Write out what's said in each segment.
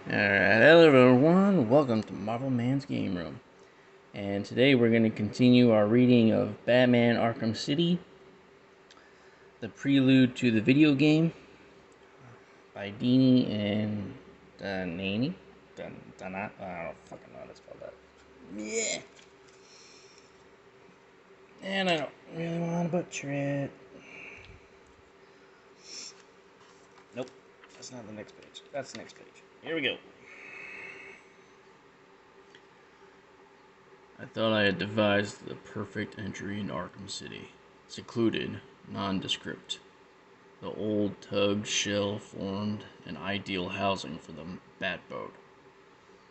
Alright, hello everyone, welcome to MARVELMan'Z Game Room. And today we're going to continue our reading of Batman Arkham City, the prelude to the video game, by Dini and Danani. I don't fucking know how to spell that. Yeah! And I don't really want to butcher it. Nope, that's not the next page. That's the next page. Here we go. I thought I had devised the perfect entry in Arkham City. Secluded, nondescript. The old tug shell formed an ideal housing for the Batboat,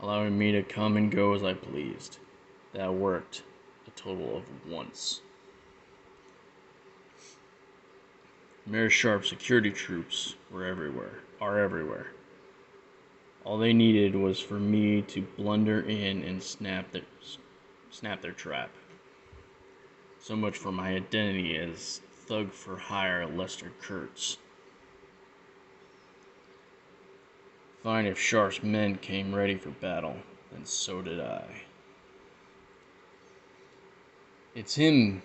allowing me to come and go as I pleased. That worked a total of once. Mayor Sharp's security troops are everywhere. All they needed was for me to blunder in and snap their trap. So much for my identity as thug for hire Lester Kurtz. Fine if Sharp's men came ready for battle, then so did I. It's him,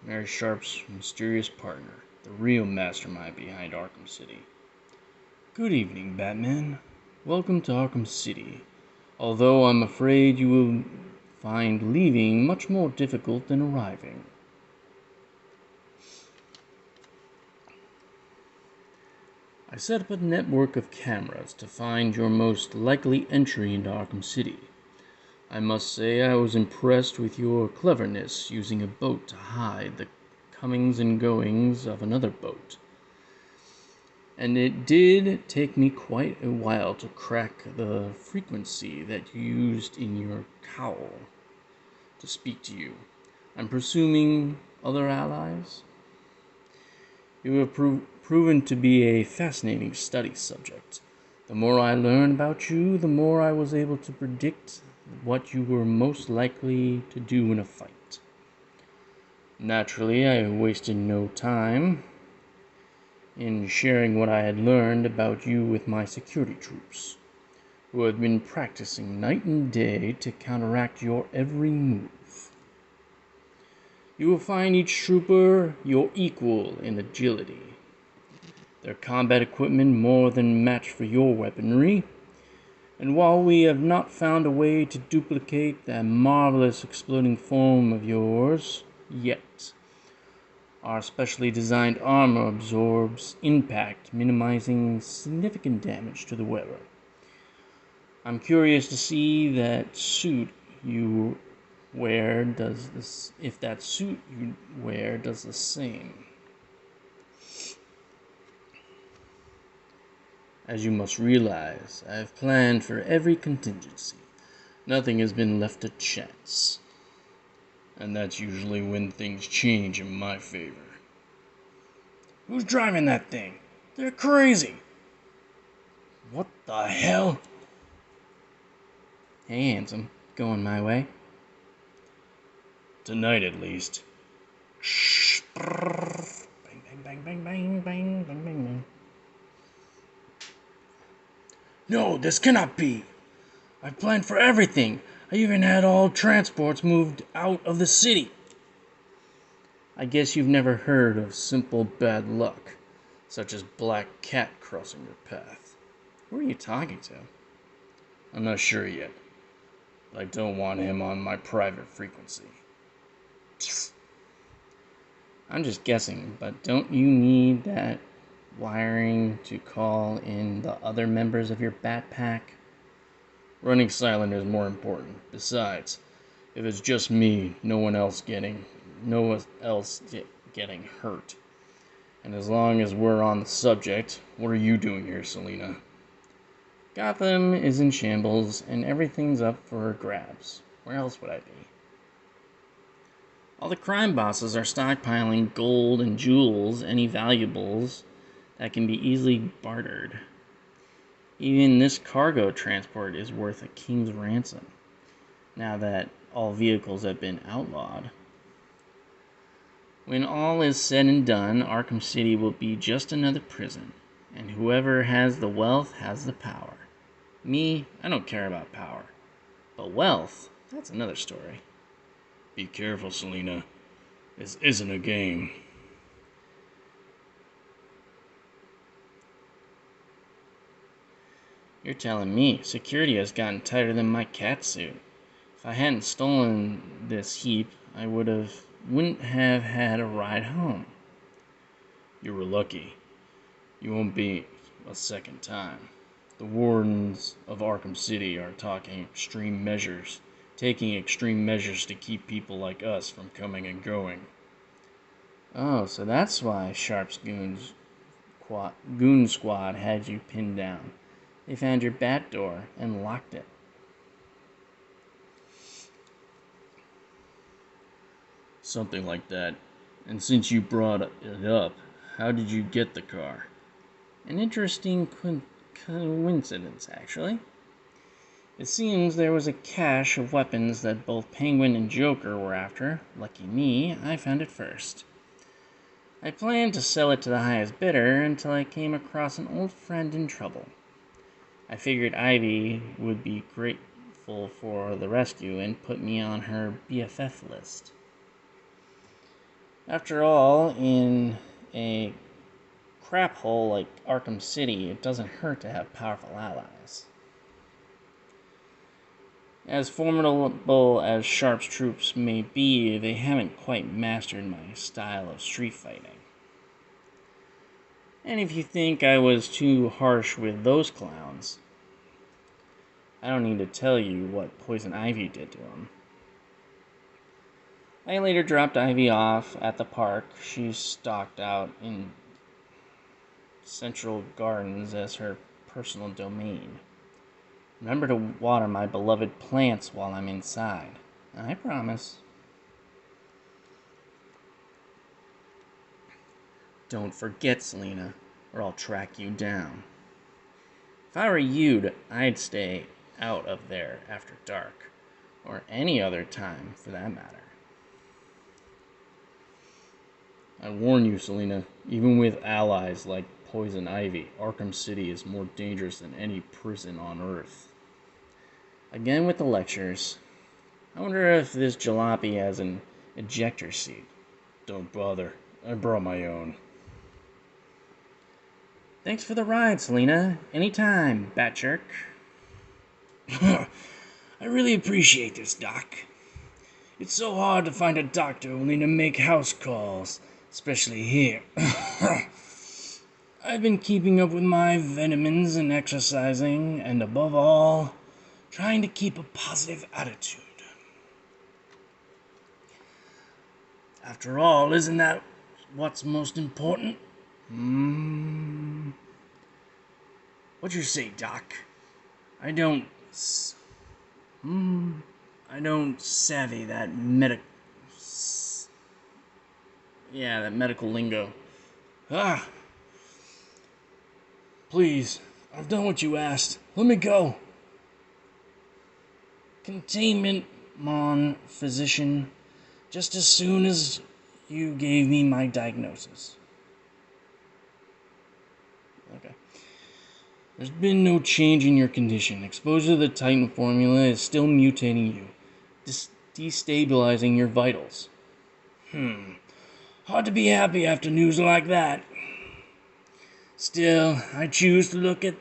Mary Sharp's mysterious partner, the real mastermind behind Arkham City. Good evening, Batman. Welcome to Arkham City, although I'm afraid you will find leaving much more difficult than arriving. I set up a network of cameras to find your most likely entry into Arkham City. I must say I was impressed with your cleverness using a boat to hide the comings and goings of another boat. And it did take me quite a while to crack the frequency that you used in your cowl to speak to you. I'm presuming other allies? You have proven to be a fascinating study subject. The more I learned about you, the more I was able to predict what you were most likely to do in a fight. Naturally, I wasted no time in sharing what I had learned about you with my security troops, who had been practicing night and day to counteract your every move. You will find each trooper your equal in agility. Their combat equipment more than matched for your weaponry, and while we have not found a way to duplicate that marvelous exploding form of yours yet, our specially designed armor absorbs impact, minimizing significant damage to the wearer. I'm curious to see that suit you wear does this, if that suit you wear does the same. As you must realize, I have planned for every contingency. Nothing has been left to chance. And that's usually when things change in my favor. Who's driving that thing? They're crazy. What the hell? Hey, handsome. Going my way? Tonight, at least. Shh. Bang, bang, bang, bang, bang, bang, bang, bang, bang. No, this cannot be. I've planned for everything. I even had all transports moved out of the city. I guess you've never heard of simple bad luck, such as Black Cat crossing your path. Who are you talking to? I'm not sure yet, but I don't want him on my private frequency. I'm just guessing, but don't you need that wiring to call in the other members of your Bat Pack? Running silent is more important. Besides, if it's just me, no one else getting hurt. And as long as we're on the subject, what are you doing here, Selina? Gotham is in shambles, and everything's up for grabs. Where else would I be? All the crime bosses are stockpiling gold and jewels, any valuables that can be easily bartered. Even this cargo transport is worth a king's ransom, now that all vehicles have been outlawed. When all is said and done, Arkham City will be just another prison, and whoever has the wealth has the power. Me, I don't care about power. But wealth, that's another story. Be careful, Selina. This isn't a game. You're telling me security has gotten tighter than my catsuit. If I hadn't stolen this heap, I wouldn't have had a ride home. You were lucky. You won't be a second time. The wardens of Arkham City are taking extreme measures to keep people like us from coming and going. Oh, so that's why Sharp's goon squad had you pinned down. They found your bat door and locked it. Something like that. And since you brought it up, how did you get the car? An interesting coincidence, actually. It seems there was a cache of weapons that both Penguin and Joker were after. Lucky me, I found it first. I planned to sell it to the highest bidder until I came across an old friend in trouble. I figured Ivy would be grateful for the rescue and put me on her BFF list. After all, in a crap hole like Arkham City, it doesn't hurt to have powerful allies. As formidable as Sharp's troops may be, they haven't quite mastered my style of street fighting. And if you think I was too harsh with those clowns, I don't need to tell you what Poison Ivy did to them. I later dropped Ivy off at the park. She stalked out in Central Gardens as her personal domain. Remember to water my beloved plants while I'm inside. I promise. Don't forget, Selina, or I'll track you down. If I were you, I'd stay out of there after dark, or any other time for that matter. I warn you, Selina, even with allies like Poison Ivy, Arkham City is more dangerous than any prison on Earth. Again with the lectures. I wonder if this jalopy has an ejector seat. Don't bother. I brought my own. Thanks for the ride, Selina. Anytime, Batjerk. I really appreciate this, Doc. It's so hard to find a doctor willing to make house calls, especially here. I've been keeping up with my vitamins and exercising, and above all, trying to keep a positive attitude. After all, isn't that what's most important? What'd you say, Doc? I don't savvy that that medical lingo. Please, I've done what you asked. Let me go. Containment, Mon, physician. Just as soon as you gave me my diagnosis. Okay. There's been no change in your condition. Exposure to the Titan formula is still mutating you, destabilizing your vitals. Hard to be happy after news like that. Still, I choose to look at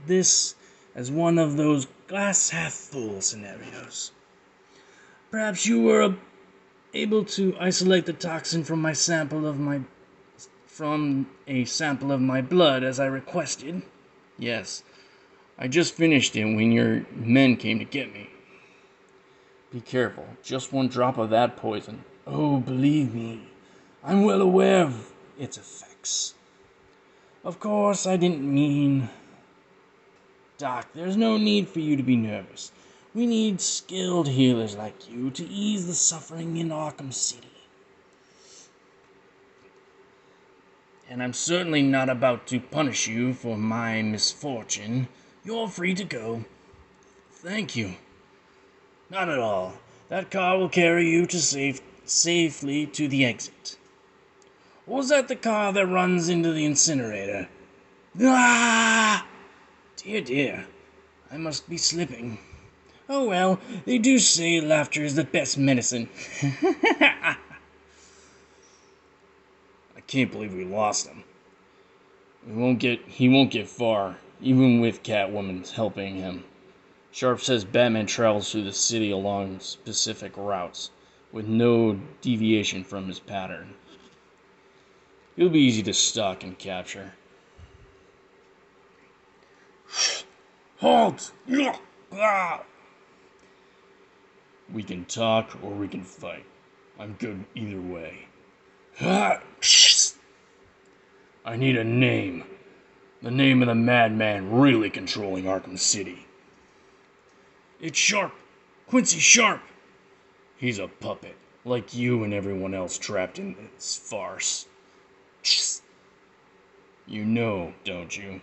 this as one of those glass half full scenarios. Perhaps you were able to isolate the toxin from a sample of my blood as I requested. Yes, I just finished it when your men came to get me. Be careful, just one drop of that poison. Oh, believe me, I'm well aware of its effects. Of course, I didn't mean... Doc, there's no need for you to be nervous. We need skilled healers like you to ease the suffering in Arkham City. And I'm certainly not about to punish you for my misfortune. You're free to go. Thank you. Not at all. That car will carry you to safely to the exit. Or was that the car that runs into the incinerator? Ah! Dear, dear. I must be slipping. Oh well, they do say laughter is the best medicine. I can't believe we lost him. He won't get far, even with Catwoman helping him. Sharp says Batman travels through the city along specific routes, with no deviation from his pattern. He'll be easy to stalk and capture. Halt! We can talk or we can fight. I'm good either way. I need a name. The name of the madman really controlling Arkham City. It's Sharp. Quincy Sharp. He's a puppet, like you and everyone else trapped in this farce. You know, don't you?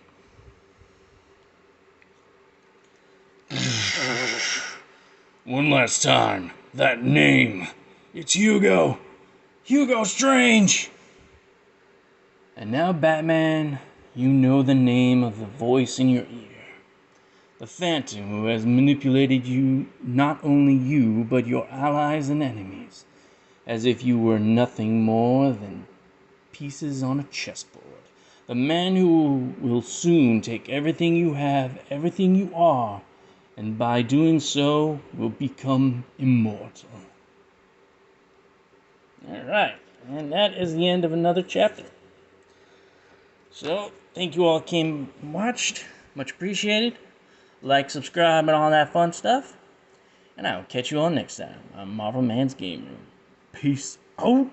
One last time. That name. It's Hugo. Hugo Strange. And now, Batman, you know the name of the voice in your ear. The Phantom who has manipulated you, not only you, but your allies and enemies, as if you were nothing more than pieces on a chessboard. The man who will soon take everything you have, everything you are, and by doing so will become immortal. Alright, and that is the end of another chapter. So, thank you all came and watched. Much appreciated. Like, subscribe, and all that fun stuff. And I will catch you all next time on MARVELMan'Z Game Room. Peace out.